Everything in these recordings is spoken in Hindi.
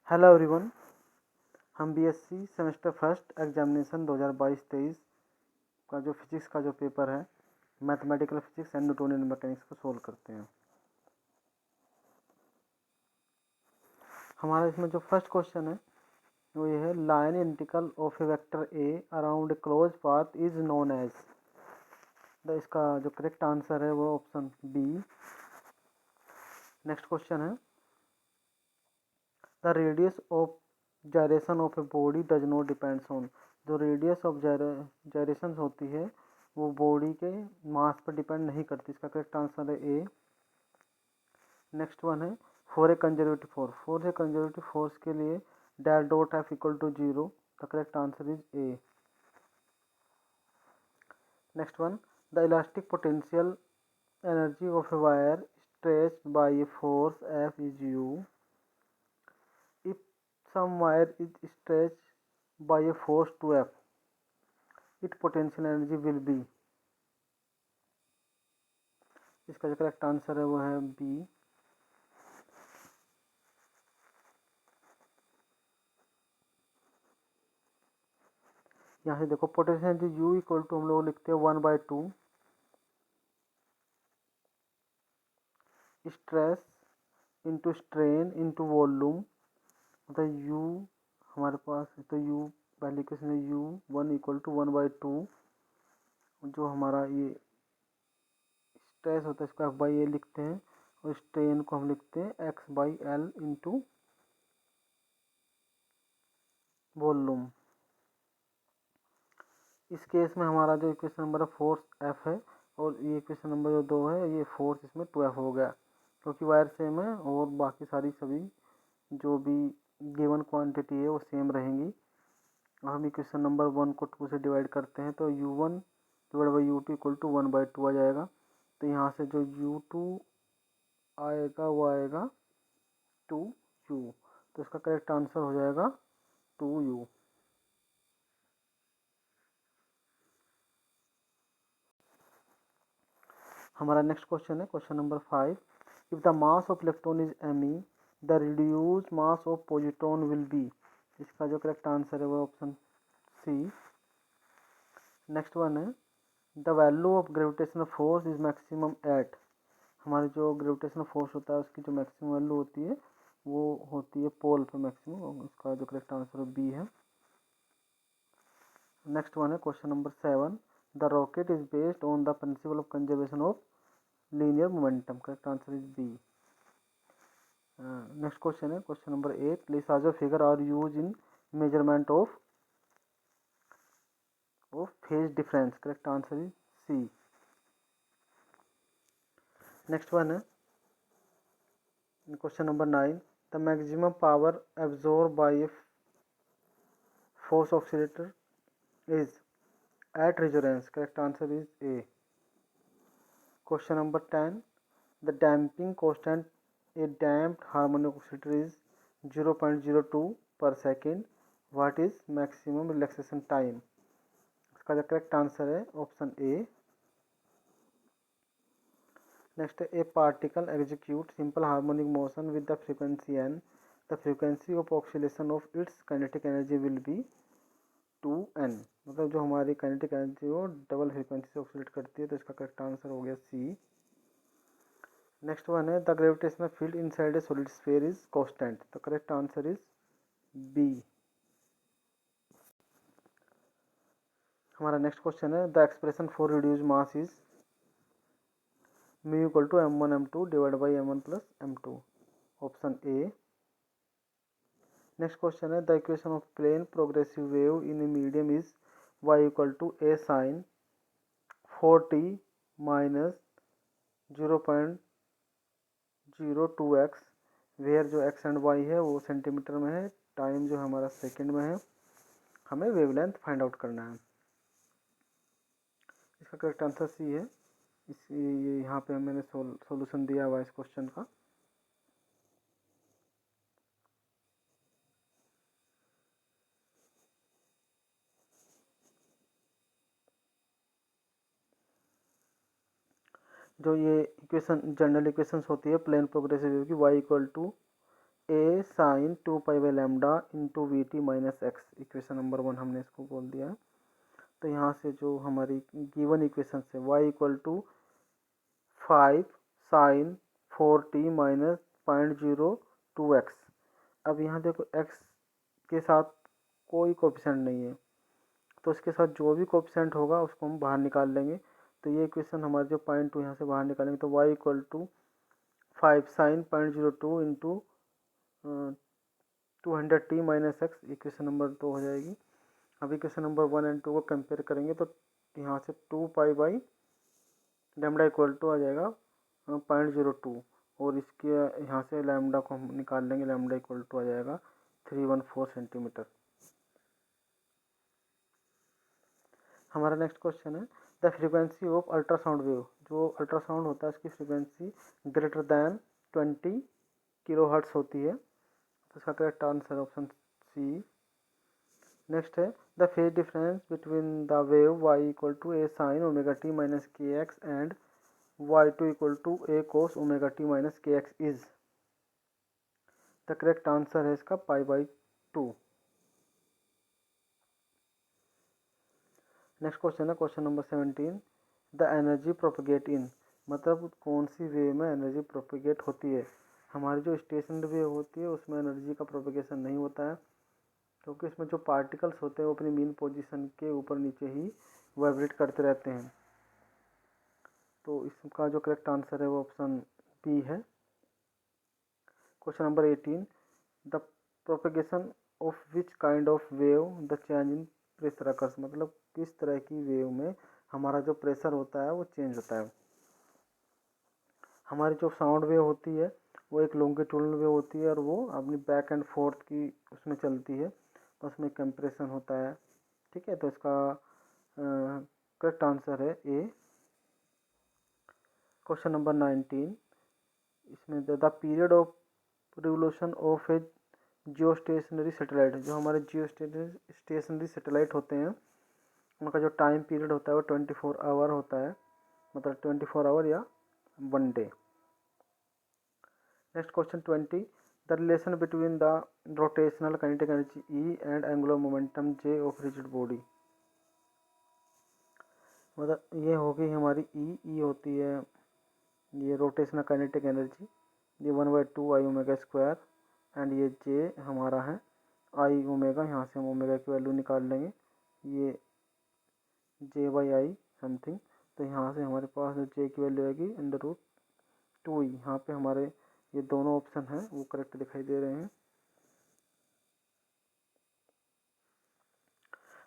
Hello everyone. हम बीएससी सेमेस्टर फर्स्ट एग्जामिनेशन 2022-23 का जो फिजिक्स का जो पेपर है mathematical physics and Newtonian mechanics को सोल्व करते हैं। हमारा इसमें जो फर्स्ट क्वेश्चन है वो ये है, line integral of a vector A around a closed path is known as. इसका जो करेक्ट आंसर है वो ऑप्शन बी। नेक्स्ट क्वेश्चन है, the radius of gyration of a body does not depends on. जो रेडियस ऑफ gyrations होती है वो बॉडी के मास पर डिपेंड नहीं करती। इसका करेक्ट आंसर है ए। नेक्स्ट वन है, for a conservative force, for a conservative force के लिए del dot F equal to 0। The correct answer is A. Next one, the elastic potential energy of a wire stretched by a force F is U. If some wire is stretched by a force 2F, its potential energy will be। इसका जो करेक्ट आंसर है वो है बी। यहाँ से देखो potential energy U equal to हम लोग लिखते हैं 1/2 stress into strain into volume. मतलब U हमारे पास तो U पहले इक्वेशन है U1 इक्वल टू 1/2। जो हमारा ये स्ट्रेस होता है इसको F/A लिखते हैं और स्ट्रेन को हम लिखते हैं X/L इंटू वॉल्यूम। इस केस में हमारा जो इक्वेशन नंबर है फोर्स F है और ये इक्वेशन नंबर जो 2 है ये फोर्स इसमें 2F हो गया, क्योंकि वायर सेम है और बाकी सारी सभी जो भी गिवन क्वांटिटी है वो सेम रहेंगी। हम इक्वेशन नंबर 1 को 2 से डिवाइड करते हैं तो U1 divide by U2 equal to 1/2 आ जाएगा। तो यहाँ से जो U2 आएगा वो आएगा 2U। तो इसका करेक्ट आंसर हो जाएगा 2U। हमारा नेक्स्ट क्वेश्चन है question number 5। If the mass of electron is me, the reduce mass of positron will be. इसका जो करेक्ट आंसर है वो ऑप्शन सी। नेक्स्ट वन है, the value of gravitational force is maximum at. हमारी जो ग्रेविटेशनल फोर्स होता है उसकी जो मैक्सिमम वैल्यू होती है वो होती है पोल पे मैक्सिमम। इसका जो करेक्ट आंसर बी है। नेक्स्ट वन है question number 7। The rocket is based on the principle of conservation of linear momentum. Correct answer is B. Next question है question number 8। Lissajous figure are use in measurement of phase difference. Correct answer is C. Next one है question number 9। The maximum power absorb by a force oscillator is at resonance. Correct answer is A. Question number 10। The damping constant A damped harmonic oscillator is 0.02 per second. What is maximum relaxation time. इसका जो करेक्ट आंसर है option A. Next, A particle execute simple harmonic motion with the frequency n, the frequency of oscillation of its kinetic energy will be 2n। मतलब जो हमारी काइनेटिक एनर्जी वो डबल फ्रीक्वेंसी से ऑक्सीलेट करती है। तो इसका करेक्ट आंसर हो गया सी। नेक्स्ट वन है, the gravitational field inside a solid sphere is constant. The correct answer is B. हमारा नेक्स्ट क्वेश्चन है, the expression for reduce mass is mu equal to m1 m2 divided by m1 plus m2। Option A. Next question है, the equation of plane progressive wave in a medium is y equal to a sin 4t minus 0.02x, where जो x एंड y है वो सेंटीमीटर में है, टाइम जो हमारा सेकंड में है। हमें वेवलेंथ फाइंड आउट करना है। इसका करेक्ट आंसर सी है। ये यहाँ पे मैंने सॉल्यूशन दिया हुआ इस क्वेश्चन का। जो ये इक्वेशन जनरल इक्वेशंस होती है प्लेन प्रोग्रेसिव वेव की, y equal to A sine 2 pi by lambda into v t minus x, equation number 1 हमने इसको बोल दिया। तो यहाँ से जो हमारी गिवन इक्वेशन से y equal to 5 sine 4t minus 0.02x। अब यहाँ देखो x के साथ कोई कोफिशिएंट नहीं है, तो इसके साथ जो भी कोफिशिएंट होगा उसको हम बाहर निकाल लेंगे। तो ये इक्वेशन हमारे जो 0.2 यहाँ से बाहर निकालेंगे तो y equal to 5 sine 0.02 into 200t minus x, equation number 2 हो जाएगी। अब इक्वेशन नंबर 1 एंड 2 को कंपेयर करेंगे तो यहाँ से 2 pi by lambda equal to आ जाएगा 0.02, और इसके यहाँ से लैम्डा को हम निकाल लेंगे, लैम्डा इक्वल टू आ जाएगा 314 सेंटीमीटर। हमारा नेक्स्ट क्वेश्चन है the frequency of ultrasound wave. जो अल्ट्रासाउंड होता है उसकी frequency greater than 20 kilohertz होती है। तो इसका correct answer option C. Next है the phase difference between the wave y equal to A sine omega T minus K X and y2 equal to A cos omega T minus K X is. The correct answer है इसका π/2। नेक्स्ट क्वेश्चन है question number 17 the energy propagate in, मतलब कौन सी वेव में एनर्जी प्रोपगेट होती है। हमारी जो स्टेशनरी वेव होती है उसमें एनर्जी का प्रोपगेशन नहीं होता है, क्योंकि इसमें जो पार्टिकल्स होते हैं वो अपनी मीन पोजीशन के ऊपर नीचे ही वाइब्रेट करते रहते हैं। तो इसका जो करेक्ट आंसर है वो ऑप्शन बी है। Question number 18 the propagation of which kind of wave the change in pressure occurs, मतलब किस तरह की वेव में हमारा जो प्रेशर होता है वो चेंज होता है। हमारी जो साउंड वेव होती है वो एक लॉन्गिट्यूडनल वेव होती है और वो अपनी बैक एंड फोर्थ की उसमें चलती है, तो उसमें कंप्रेशन होता है। ठीक है, तो इसका करेक्ट आंसर है ए। क्वेश्चन नंबर 19 इसमें the period of revolution of A Jio stationery satellite, जो हमारे जियो स्टेशनरी सैटेलाइट होते हैं उनका जो टाइम पीरियड होता है वो 24 आवर होता है, मतलब 24 आवर या 1 day. Next question 20 the relation between the rotational kinetic energy E and angular momentum J of rigid body, मतलब ये होगी हमारी ई होती है ये रोटेशनल काइनेटिक एनर्जी, ये 1/2 आई ओमेगा स्क्वायर, एंड ये जे हमारा है आई ओमेगा, यहाँ से हम ओमेगा की वैल्यू निकाल लेंगे, ये जे/आई समथिंग। तो यहाँ से हमारे पास जो जे की वैल्यू आएगी √2। यहाँ पे हमारे ये दोनों ऑप्शन हैं वो करेक्ट दिखाई दे रहे हैं।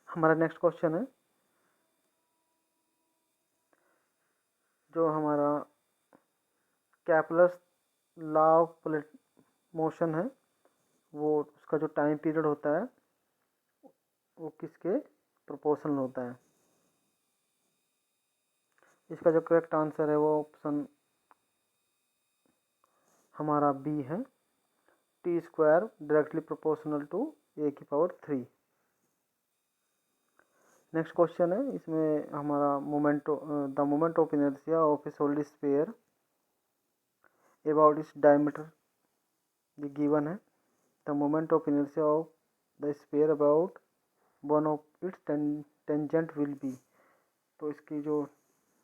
हमारा नेक्स्ट क्वेश्चन है जो हमारा कैपलर्स लॉ ऑफ मोशन है वो उसका जो टाइम पीरियड होता है वो किसके प्रोपोर्शनल होता है। इसका जो करेक्ट आंसर है वो ऑप्शन हमारा बी है, T square directly proportional to A की पावर 3। नेक्स्ट क्वेश्चन है इसमें हमारा the moment of inertia of a solid sphere about its diameter ये गिवन है। The moment of inertia of the sphere about one of its tangent will be, तो इसकी जो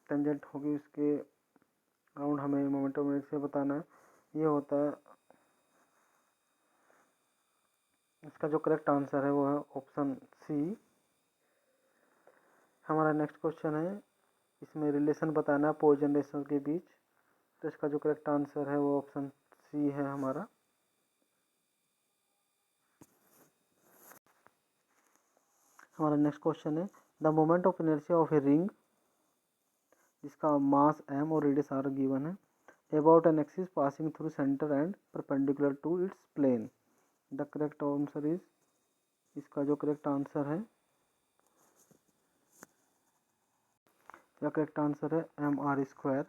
टेंजेंट होगी उसके अराउंड हमें मोमेंट ऑफ इनर्शिया बताना है। ये होता है, इसका जो करेक्ट आंसर है वो है ऑप्शन सी। हमारा नेक्स्ट क्वेश्चन है इसमें रिलेशन बताना है पोइजन रेशो के बीच, तो इसका जो करेक्ट आंसर है वो ऑप्शन सी है हमारा। हमारा नेक्स्ट क्वेश्चन है the moment of inertia of a ring जिसका मास m और रेडियस r गिवन है about an axis passing through centre and perpendicular to its plane. The correct answer is, इसका जो करेक्ट आंसर है इसका करेक्ट आंसर है mr²।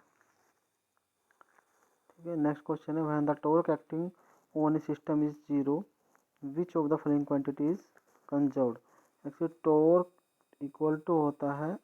ठीक है, नेक्स्ट क्वेश्चन है when the torque acting on a system is 0 which of the following quantity is conserved. Actually torque equal to होता है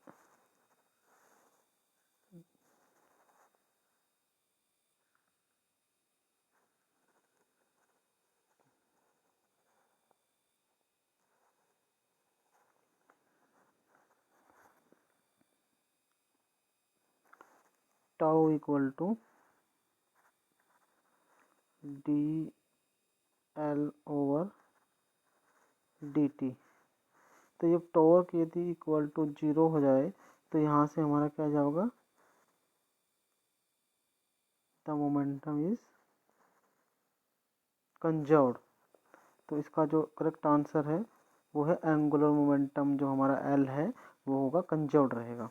tau equal to d L over d t. तो ये टॉर्क यदि इक्वल टू 0 हो जाए तो यहाँ से हमारा क्या जाएगा, द मोमेंटम इज कंजर्व्ड। तो इसका जो करेक्ट आंसर है वो है एंगुलर मोमेंटम, जो हमारा एल है वो होगा कंजर्व्ड रहेगा।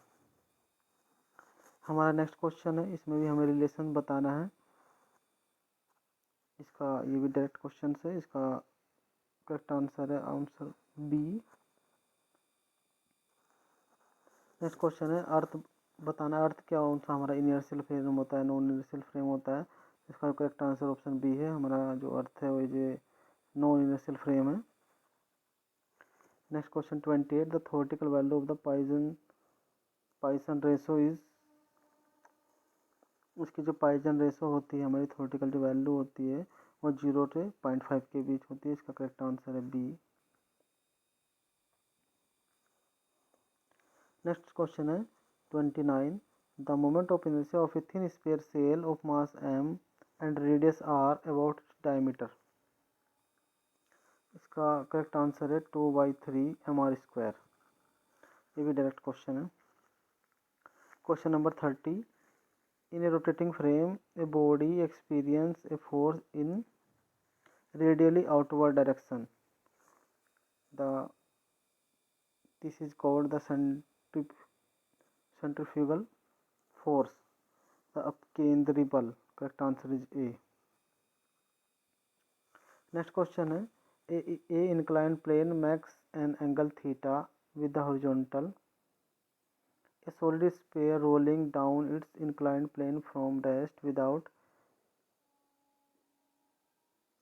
हमारा नेक्स्ट क्वेश्चन है, इसमें भी हमें रिलेशन बताना है। इसका ये भी डायरेक्ट क्वेश्चन है, इसका करेक्ट आंसर है आंसर बी। नेक्स्ट क्वेश्चन है, अर्थ बताना, अर्थ क्या सा हमारा इनर्शियल फ्रेम होता है, नॉन इनर्शियल फ्रेम होता है। इसका करेक्ट आंसर ऑप्शन बी है, हमारा जो अर्थ है वो ये नॉन इनर्शियल फ्रेम है। Next question 28, the theoretical value of the Poisson ratio is, उसकी जो पॉइसन रेशो होती है, हमारी थ्योरेटिकल जो वैल्यू होती है वो 0 से 0.5 के बीच होती है। इसका करेक्ट आंसर है बी। नेक्स्ट क्वेश्चन है 29, the moment of inertia of a thin sphere shell of mass m and radius r about its diameter. इसका करेक्ट आंसर है 2/3 mr²। ये भी डायरेक्ट क्वेश्चन है। Question number 30, in a rotating frame a body experience a force in radially outward direction, this is called the centrifugal force, the upकेंद्री बल। Correct answer is A. Next question है, ए inclined plane makes an angle theta with the horizontal, a solid sphere rolling down its inclined plane from rest without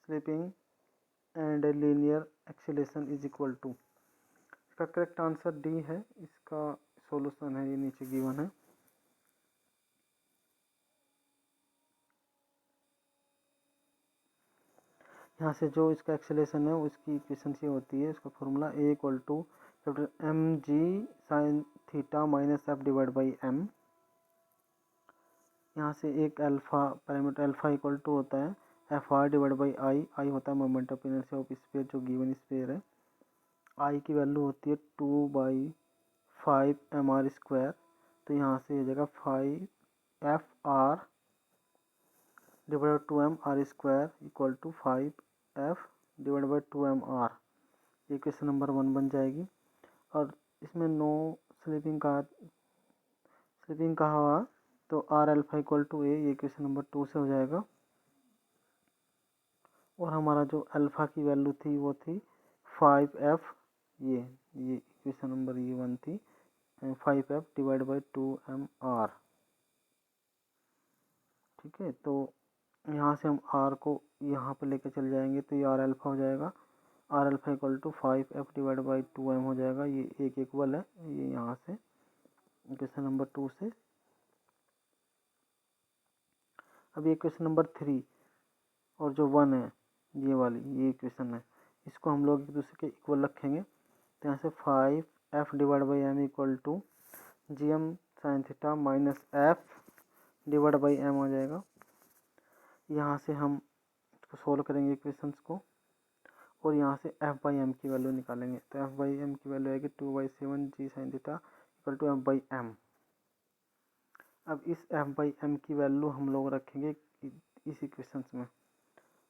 slipping and a linear acceleration is equal to। इसका करेक्ट आंसर डी है। इसका सॉल्यूशन है ये नीचे गिवन है। यहाँ से जो इसका एक्सेलेरेशन है उसकी इक्वेशनसी होती है, इसका formula A equal to M G sine theta minus F divide by M. यहाँ से एक alpha parameter alpha equal to होता है F R divide by I. I होता है moment of inertia of sphere, जो गिवन स्फीयर है। आई की वैल्यू होती है 2/5 mr²। तो यहाँ से हो जाएगा 5 F R divide by 2m r² equal to 5 F divide by 2m r। ये क्वेश्चन नंबर 1 बन जाएगी। और इसमें नो स्लीपिंग कहा हुआ तो आर अल्फा इक्वल टू ए, ये क्वेश्चन नंबर 2 से हो जाएगा। और हमारा जो अल्फा की वैल्यू थी वो थी 5f, ये क्वेश्चन नंबर ये 1 थी 5f डिवाइड बाई 2mr। ठीक है, तो यहाँ से हम r को यहाँ पे लेके चल जाएंगे तो ये आर अल्फा हो जाएगा। R alpha equal to 5f divide by 2m हो जाएगा। ये एक इक्वल है, ये यहाँ से क्वेश्चन नंबर 2 से। अब ये क्वेश्चन नंबर 3 और जो 1 है ये वाली ये क्वेश्चन है, इसको हम लोग एक दूसरे के इक्वल रखेंगे। तो यहाँ से 5f divide by m equal to g m sine theta minus F divide by m हो जाएगा। यहाँ से हम इसको सोल्व करेंगे इक्वेशंस को और यहाँ से f बाई एम की वैल्यू निकालेंगे। तो f बाई एम की वैल्यू आएगी 2/7 G sine theta equal to f by M. अब इस f बाई एम की वैल्यू हम लोग रखेंगे इस इक्वेशंस में।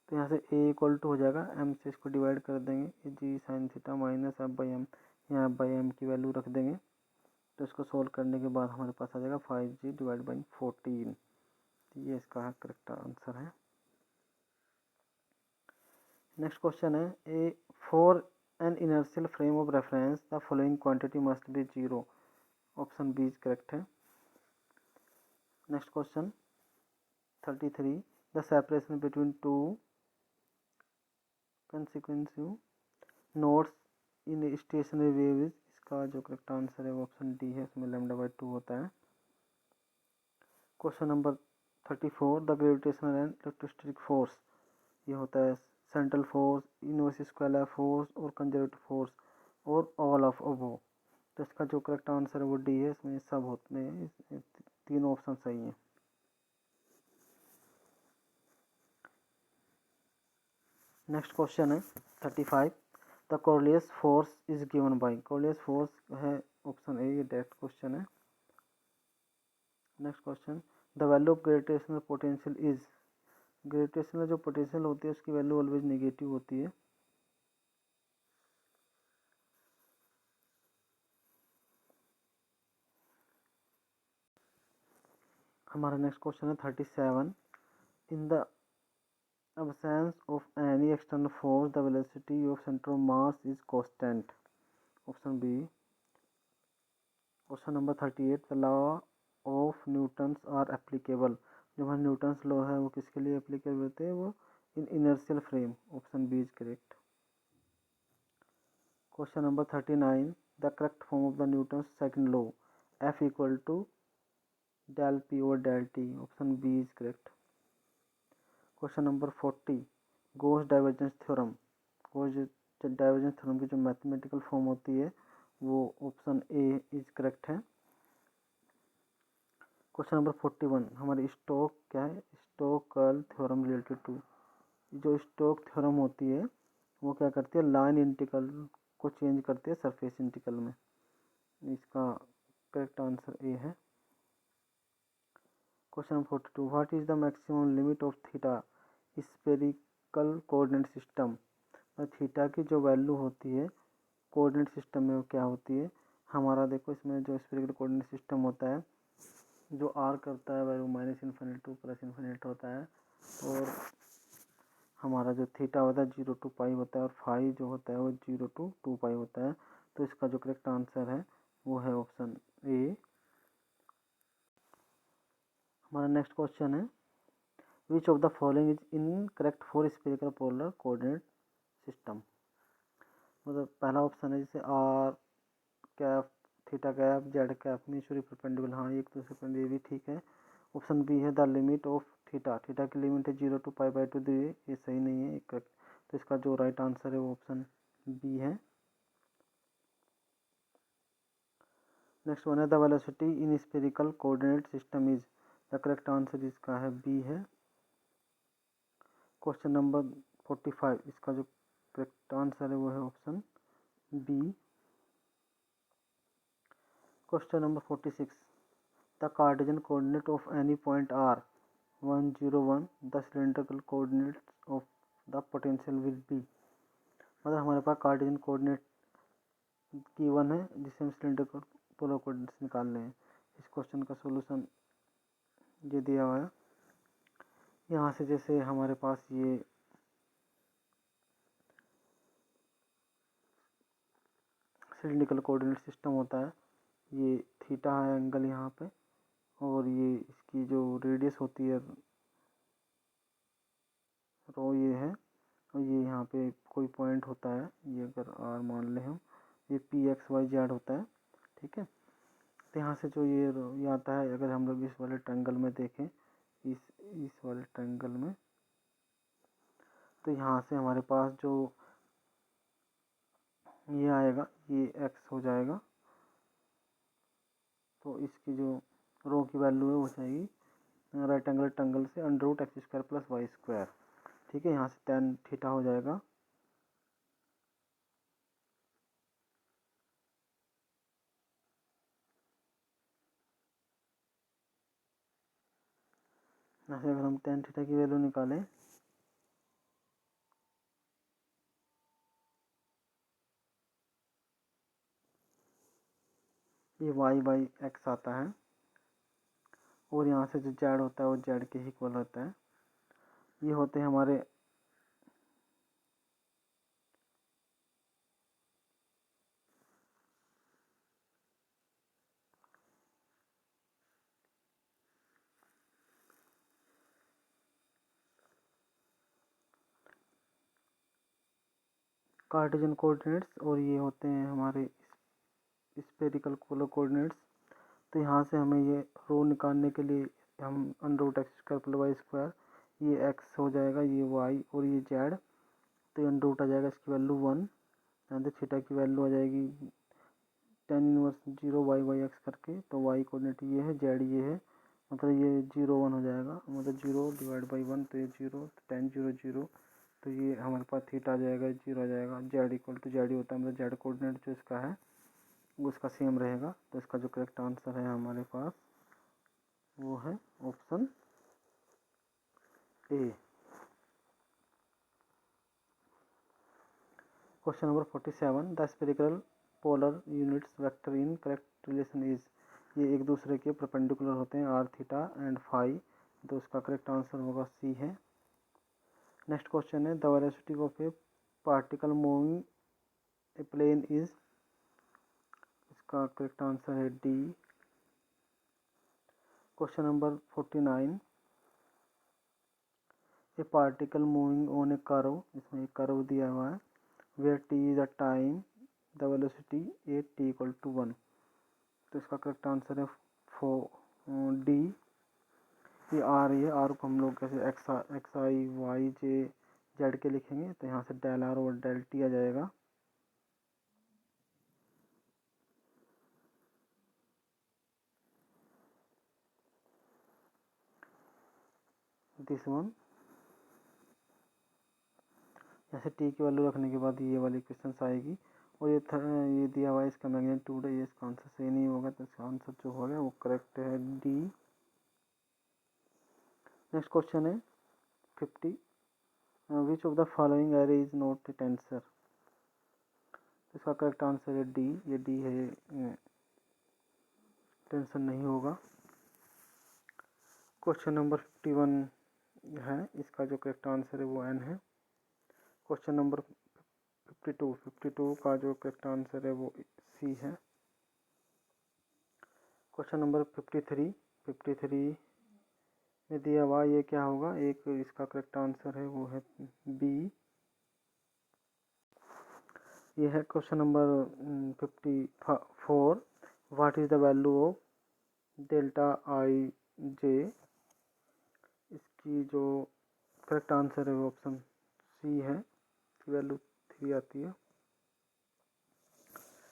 तो यहाँ से a इक्वल टू हो जाएगा m से इसको डिवाइड कर देंगे G sine theta minus f by M, यहाँ f बाई एम की वैल्यू रख देंगे। तो इसको सोल्व करने के बाद हमारे पास आ जाएगा 5g डिवाइड बाई 14। तो ये इसका करेक्ट आंसर है। नेक्स्ट क्वेश्चन है, A for an inertial frame of reference the following quantity must be 0। Option B is correct है। Next question 33, the separation between two consecutive nodes in stationary wave is, इसका जो करेक्ट आंसर है वो ऑप्शन डी है, इसमें λ/2 होता है। Question number 34, the gravitational and electrostatic force, ये होता है central force, inverse scalar force और कंजर्वेटिव फोर्स और ऑल ऑफ अबोव। तो इसका जो करेक्ट आंसर है वो डी है, इसमें सब होते हैं, तीनों ऑप्शन सही हैं। नेक्स्ट क्वेश्चन है 35, the Coriolis force is given by. Coriolis force है ऑप्शन ए, ये डायरेक्ट क्वेश्चन है। Next question, the value of gravitational potential is. Gravitational जो पोटेंशियल होती है उसकी वैल्यू ऑलवेज नेगेटिव होती है। हमारा नेक्स्ट क्वेश्चन है 37, in the absence of any external force the velocity of center of mass is constant, option B। Question number 38, the law of Newton's are applicable. जो हमारे न्यूटन्स लॉ है वो किसके लिए एप्लीकेबल होते हैं, वो in inertial frame, option B is correct. Question number 39, the correct form of the Newton's second law, F equal to del P और del T, option B is correct. Question number 40, Gauss divergence theorem. Gauss divergence theorem की जो मैथमेटिकल फॉर्म होती है वो ऑप्शन ए इज करेक्ट है। क्वेश्चन नंबर 41, हमारी स्टोक क्या है, Stoke curl theorem related to. जो स्टोक थ्योरम होती है वो क्या करती है, लाइन इंटीग्रल को चेंज करती है सरफेस इंटीग्रल में। इसका करेक्ट आंसर ए है। Question number 42, what is the maximum limit of theta spherical coordinate system. Theta की जो वैल्यू होती है कोऑर्डिनेट सिस्टम में वो क्या होती है। हमारा देखो इसमें जो स्फेरिकल कोऑर्डिनेट सिस्टम होता है, जो आर करता है value minus infinity two plus infinity होता है, और हमारा जो थीटा होता है 0 टू पाई होता है, और फाई जो होता है वो 0 टू 2 पाई होता है। तो इसका जो करेक्ट आंसर है वो है ऑप्शन ए। हमारा नेक्स्ट क्वेश्चन है, which of the following is incorrect for spherical polar coordinate system. मतलब पहला ऑप्शन है जैसे r cap theta cap z cap mutually perpendicular, हाँ एक दूसरे पर, ये भी ठीक है। ऑप्शन बी है the limit of theta, theta की लिमिट है 0 टू पाई बाई 2 दी, ये सही नहीं है, करेक्ट। तो इसका जो राइट आंसर है वो ऑप्शन बी है। नेक्स्ट वन है the velocity in spherical coordinate system is. The correct answer इसका है बी है। क्वेश्चन नंबर 45, इसका जो करेक्ट आंसर है वो है option B. Question number 46, the Cartesian coordinate of any point are 1 0 1 the cylindrical coordinates of the potential will be. मतलब हमारे पास कार्टेशियन कोऑर्डिनेट गिवन है जिसे हम सिलेंड्रिकल पोलर कोऑर्डिनेट्स निकालने हैं। इस क्वेश्चन का सॉल्यूशन ये दिया हुआ है। यहाँ से जैसे हमारे पास ये सिलेंड्रिकल कोऑर्डिनेट सिस्टम होता है, ये थीटा है एंगल यहाँ पे, और ये इसकी जो रेडियस होती है रो ये है, और ये यहाँ पे कोई पॉइंट होता है, ये अगर आर मान लें हम, ये पी एक्स वाई जेड होता है, ठीक है। तो यहाँ से जो ये आता है, अगर हम लोग इस वाले ट्रायंगल में देखें, इस वाले ट्रायंगल में, तो यहाँ से हमारे पास जो ये आएगा ये एक्स हो जाएगा, तो इसकी जो रो की वैल्यू है वो जाएगी राइट एंगल ट्रायंगल से under root x square plus y square, ठीक है। यहाँ से tan थीटा हो जाएगा, यहाँ से अगर हम tan थीटा की वैल्यू निकालें, ये वाई बाई एक्स आता है, और यहाँ से जो जेड होता है वो जेड के इक्वल होता है। ये होते हैं हमारे कार्टेशियन कोऑर्डिनेट्स, और ये होते हैं हमारे स्फेरिकल पोलर कोऑर्डिनेट्स। तो यहाँ से हमें ये रो निकालने के लिए हम under root x square plus y square, ये एक्स हो जाएगा, ये वाई और ये जेड, तो अंडर रूट आ जाएगा, इसकी वैल्यू 1, यहाँ से थीटा की वैल्यू आ जाएगी tan inverse 0 y by x करके, तो वाई कोऑर्डिनेट ये है, जेड ये है, मतलब ये 0 1 हो जाएगा, मतलब 0 डिवाइड बाई 1, तो ये 0, tan 0 0, तो ये हमारे पास थीटा आ जाएगा, 0 आ जाएगा। जेड इक्वल टू जेड ही होता है, मतलब जेड कोऑर्डिनेट जो इसका है वो इसका सेम रहेगा। तो इसका जो करेक्ट आंसर है हमारे पास वो है option A. Question number 47, the spherical polar units vector in correct relation is. ये एक दूसरे के परपेंडिकुलर होते हैं, आर थीटा एंड फाई। तो इसका करेक्ट आंसर होगा सी है। नेक्स्ट क्वेश्चन है, the velocity of a particle moving a plane is. इसका करेक्ट आंसर है D. Question number 49, a particle moving on a curve. इसमें एक कर्व दिया हुआ है, where t is the time, the velocity at t equal to 1। तो इसका करेक्ट आंसर है डी। ये आर, ये आर को हम लोग कैसे x i y j z के लिखेंगे, तो यहाँ से डेल आर और डेल टी आ जाएगा। दिस वन, जैसे टी की वैल्यू रखने के बाद ये वाली क्वेश्चन आएगी। और ये दिया हुआ है इसका मैग्नीट्यूड है, ये इसका आंसर सही नहीं होगा, तो इसका आंसर जो होगा वो करेक्ट है डी। नेक्स्ट क्वेश्चन है 50, विच of the following array is not a tensor. इसका करेक्ट आंसर है डी। ये डी है, टेंसर नहीं होगा। क्वेश्चन नंबर 51 है, इसका जो करेक्ट आंसर है वो एन है। क्वेश्चन नंबर 52 का जो करेक्ट आंसर है वो सी है। क्वेश्चन नंबर 53 में दिया हुआ ये क्या होगा, एक इसका करेक्ट आंसर है वो है बी। ये है question number 54, what is the value of delta I J. इसकी जो करेक्ट आंसर है वो ऑप्शन सी है, इसकी वैल्यू 3 आती है।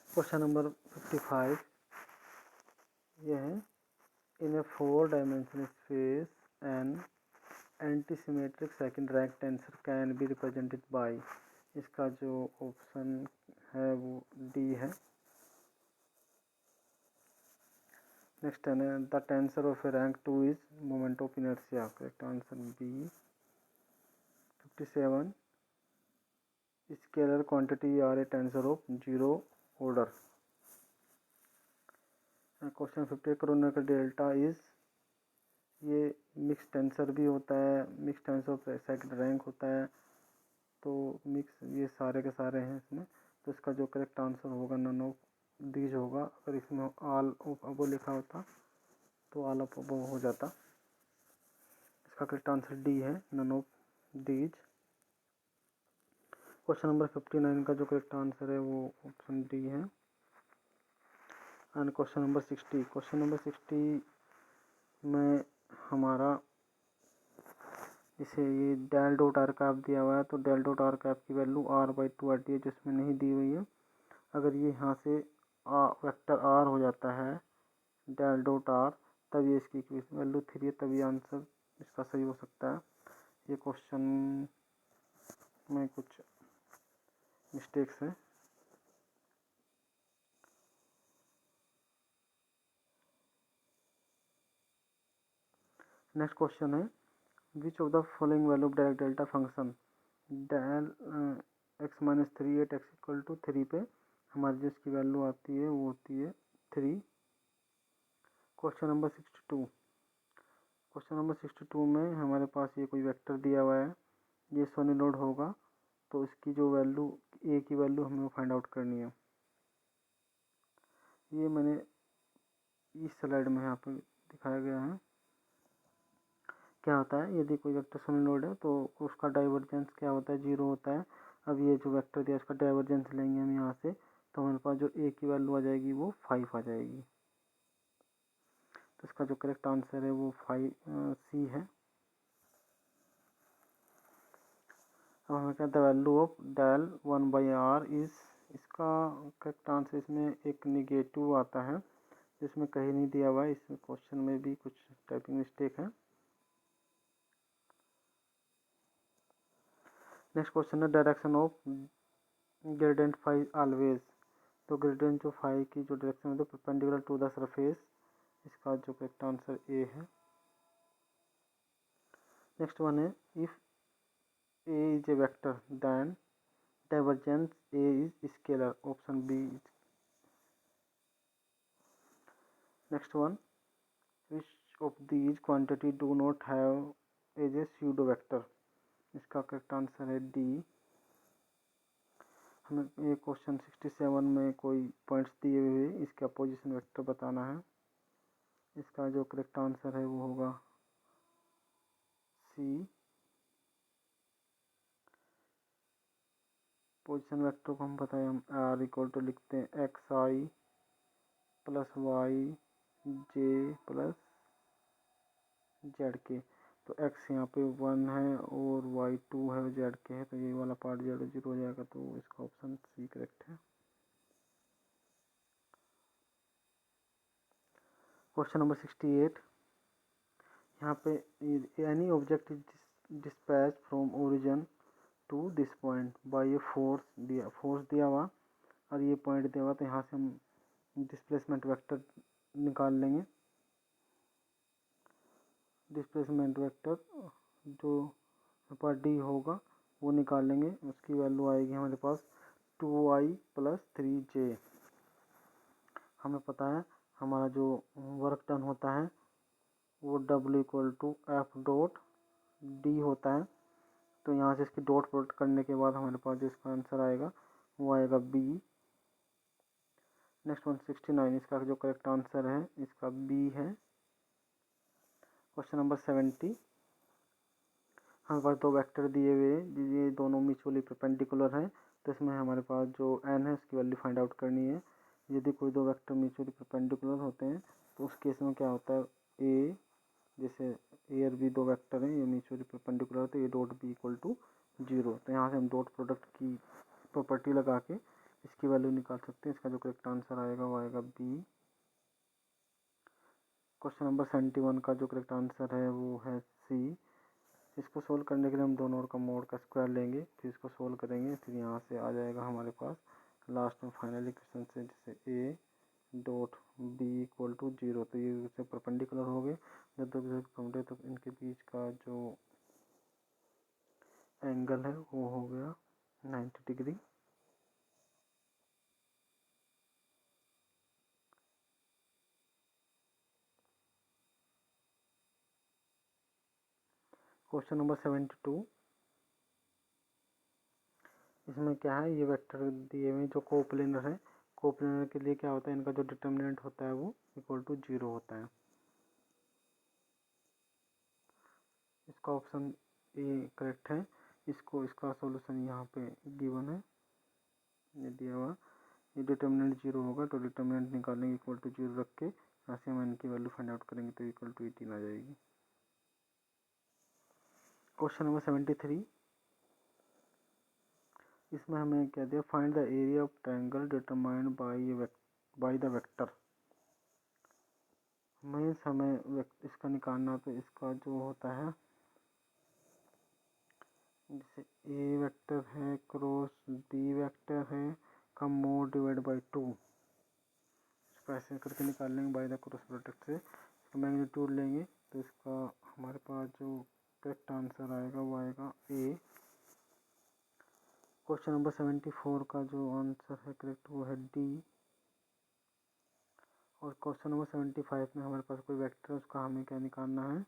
क्वेश्चन नंबर 55 ये है, in a 4 dimensional space an antisymmetric second rank tensor can be represented by. इसका जो ऑप्शन है वो डी है। नेक्स्ट है the tensor of a rank 2 is moment of inertia. Correct answer B. 57, scalar quantity are a tensor of 0 order. Question 50, Kronecker का डेल्टा इज। ये मिक्स टेंसर भी होता है, mix tensor of second rank होता है, तो मिक्स ये सारे के सारे हैं इसमें। तो इसका जो करेक्ट आंसर होगा नन ऑफ दीज होगा। अगर इसमें ऑल ऑफ अबो लिखा होता तो ऑल ऑफ अबो हो जाता। इसका करेक्ट आंसर डी है, none of these. Question number 59 का जो करेक्ट आंसर है वो ऑप्शन डी है। एंड क्वेश्चन नंबर 60 में हमारा इसे ये डेल डॉट आर कैप दिया हुआ है, तो डेल डॉट आर कैप की वैल्यू r/2 आती है, जिसमें नहीं दी हुई है। अगर ये यहाँ से वेक्टर आर हो जाता है डेल डॉट आर, तब ये इसकी वैल्यू 3 है, तभी आंसर इसका सही हो सकता है। ये क्वेश्चन में कुछ मिस्टेक्स हैं। नेक्स्ट क्वेश्चन है, which of the following value of direct delta function del x-3 at x equal to 3 पे हमारी जिसकी वैल्यू आती है वो होती है 3। क्वेश्चन नंबर 62 में हमारे पास ये कोई वेक्टर दिया हुआ है, ये सोलिनॉइड होगा, तो इसकी जो वैल्यू ए की वैल्यू हमें फाइंड आउट करनी है। ये मैंने इस स्लाइड में यहाँ पर दिखाया गया है। क्या होता है, यदि कोई वेक्टर सोलिनॉइड है तो उसका डाइवर्जेंस क्या होता है, 0 होता है। अब ये जो वेक्टर दिया उसका डाइवर्जेंस लेंगे हम यहाँ से, तो हमारे पास जो ए की वैल्यू आ जाएगी वो 5 आ जाएगी। तो इसका जो करेक्ट आंसर है वो 5 सी है। अब हमें क्या, the value of del 1/r is. इसका करेक्ट आंसर इसमें एक निगेटिव आता है, जिसमें कहीं नहीं दिया हुआ है। इसमें क्वेश्चन में भी कुछ टाइपिंग मिस्टेक है। नेक्स्ट क्वेश्चन है direction of gradient phi always. तो ग्रेडियंट जो फाई की जो डायरेक्शन है तो परपेंडिकुलर टू द सरफेस, इसका जो करेक्ट आंसर ए है। नेक्स्ट वन है if A is a vector then divergence A is scalar, option B. Next one which of these quantity do not have as a pseudo vector, इसका करेक्ट आंसर है डी। हमें ये क्वेश्चन 67 में कोई पॉइंट्स दिए हुए, इसका अपोजिशन वेक्टर बताना है। इसका जो करेक्ट आंसर है वो होगा सी। पोजीशन वेक्टर को हम बताएं, हम आर इक्वल टू लिखते हैं एक्स आई प्लस वाई जे प्लस जेड के। तो एक्स यहाँ पे 1 है और वाई 2 है और जेड के है, तो ये वाला पार्ट 0 हो जाएगा, तो इसका ऑप्शन सी करेक्ट है। क्वेश्चन नंबर 68, यहाँ पे any object is dispatch from origin to this point by a force दिया हुआ और ये पॉइंट दिया हुआ, तो यहाँ से हम डिस्प्लेसमेंट वेक्टर निकाल लेंगे। डिस्प्लेसमेंट वेक्टर जो पर डी होगा वो निकाल लेंगे, उसकी वैल्यू आएगी हमारे पास 2i प्लस 3j। हमें पता है हमारा जो वर्क डन होता है वो W equal to F dot D होता है, तो यहाँ से इसकी डॉट प्रोडक्ट करने के बाद हमारे पास जो इसका आंसर आएगा वो आएगा बी। नेक्स्ट 169, इसका जो करेक्ट आंसर है इसका बी है। क्वेश्चन नंबर 70, हमारे पास दो वेक्टर दिए हुए, ये दोनों म्यूचुअली परपेंडिकुलर हैं, तो इसमें हमारे पास जो n है उसकी वैल्यू फाइंड आउट करनी है। यदि कोई दो वेक्टर म्यूचुअली परपेंडिकुलर होते हैं तो उस केस में क्या होता है, ए जैसे ए और बी दो वेक्टर हैं, ये म्यूचुअली परपेंडिकुलर है, तो A dot B equal to 0। तो यहाँ से हम डॉट प्रोडक्ट की प्रॉपर्टी लगा के इसकी वैल्यू निकाल सकते हैं। इसका जो करेक्ट आंसर आएगा वो आएगा बी। क्वेश्चन नंबर 71 का जो करेक्ट आंसर है वो है सी। इसको सोल्व करने के लिए हम दोनों का मोड का स्क्वायर लेंगे, फिर इसको सोल्व करेंगे, फिर यहाँ से आ जाएगा हमारे पास लास्ट में फाइनल इक्वेशन से, जैसे A dot B equal to 0। तो ये इससे परपेंडिकुलर हो गए, जब तक परपेंडिकुलर तो इनके बीच का जो एंगल है वो हो गया 90 डिग्री। क्वेश्चन नंबर 72, इसमें क्या है, ये वेक्टर दिए हुए जो कोप्लेनर है, कोप्लेनर के लिए क्या होता है, इनका जो डिटर्मिनेंट होता है वो इक्वल टू 0 होता है। इसका ऑप्शन ए करेक्ट है। इसका सॉल्यूशन यहाँ पे गिवन है, ये दिया हुआ, ये डिटर्मिनेंट 0 होगा, तो डिटर्मिनेंट निकालेंगे इक्वल टू 0 रख के, यहाँ से हम इनकी वैल्यू फाइंड आउट करेंगे तो इक्वल टू 18 आ जाएगी। क्वेश्चन नंबर 73, इसमें हमें क्या दिया, find the area of triangle determined by the vector. Means हमें इसका निकालना, तो इसका जो होता है जैसे ए वेक्टर है क्रॉस बी वेक्टर है का मोड डिवाइड बाई 2, इसको ऐसे करके निकाल लेंगे बाय द क्रॉस प्रोडक्ट से। इसका मैग्नीट्यूड लेंगे तो इसका हमारे पास जो करेक्ट आंसर आएगा वो आएगा ए। क्वेश्चन नंबर 74 का जो आंसर है करेक्ट वो है डी। और क्वेश्चन नंबर 75 में हमारे पास कोई वेक्टर है, उसका हमें क्या निकालना है,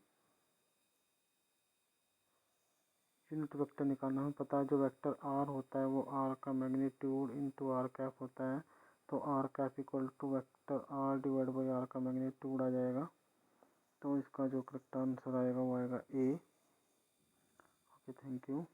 यूनिट वेक्टर निकालना। हमें पता है जो वेक्टर आर होता है वो आर का मैग्नीट्यूड इंटू आर कैप होता है, तो R cap equal to vector R divide by R का मैग्नीट्यूड आ जाएगा, तो इसका जो करेक्ट आंसर आएगा वो आएगा ए। Okay, thank you.